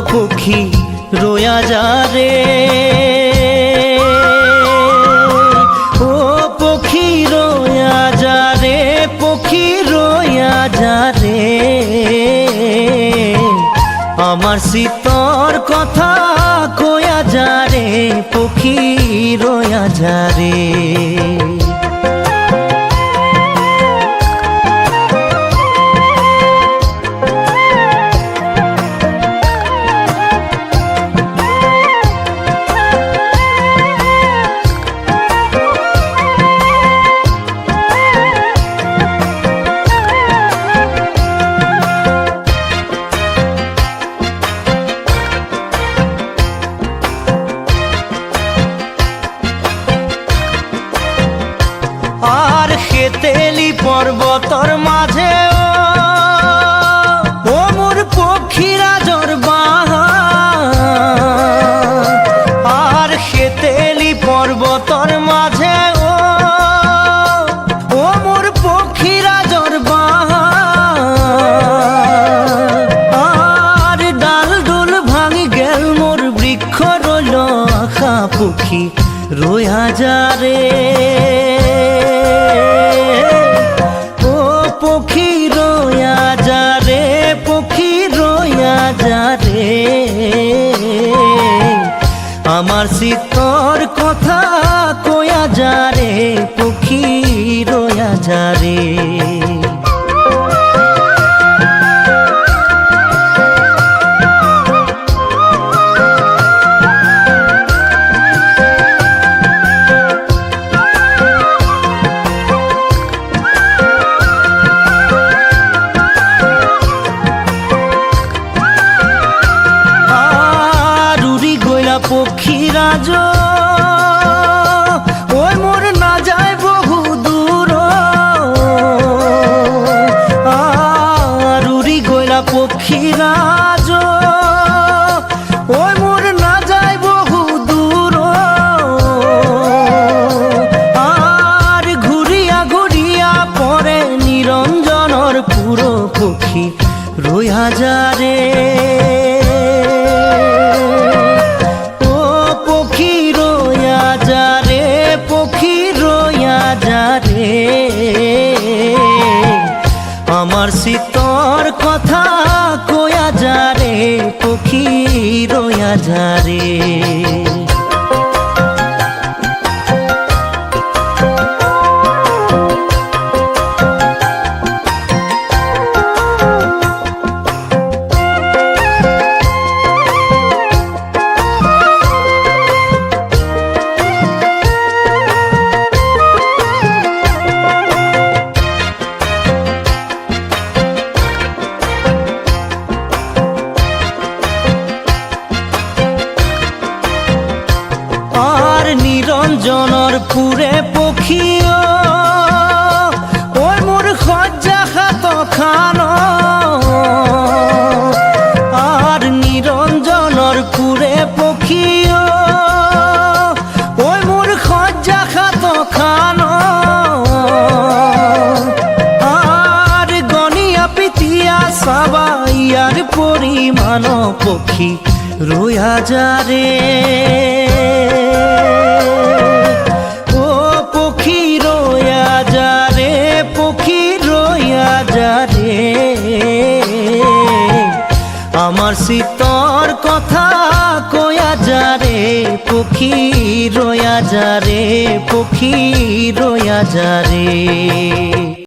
पखी रोया जा रे ओ पखी रोया जा रे पखी रोया जा रे आमार सीतर कथा कोया जा रे पखी रोया जा रे আর খেতেলি পর্বতর মাঝে ও মোর পক্ষীরা জরবাহা আর খেতেলি পর্বতর মাঝে ও মোর পক্ষীরা জরবাহা আর ডাল ডুল ভাঙি গেল মোর বৃক্ষ রইল আখা পক্ষী রোয়া যা রে पखी रोया जा रे पखी रोया जा रे आमार सीतर कथा कोया जा रे पखी रोया जा रे পক্ষীরাজ ওই মোর না যায় বহু দূর আর উড়ি গইলা পক্ষীরাজ ওই মোর না যায় বহু দূর আর ঘুরিয়া ঘুরিয়া পরে নিরঞ্জনর পুরো পক্ষী রোয়া যা রে आमार सीतर कथा कोया जा रे पखी रोया जा रे নিরঞ্জনর পুরে পক্ষীও ওই মোর খজ্জা খাত খান আর নিরঞ্জনর পুরে পক্ষীও ওই মোর খজ্জা খাত খান আর গনিয়া পিতিয়া সাবাইয়ার পরিমাণ পক্ষী রোয়া যা রে ओ पखी रोया जा रे पखी रोया जा रे आमार सीतर कथा कोया जा रे पखी रोया जा रे पखी रोया जा रे।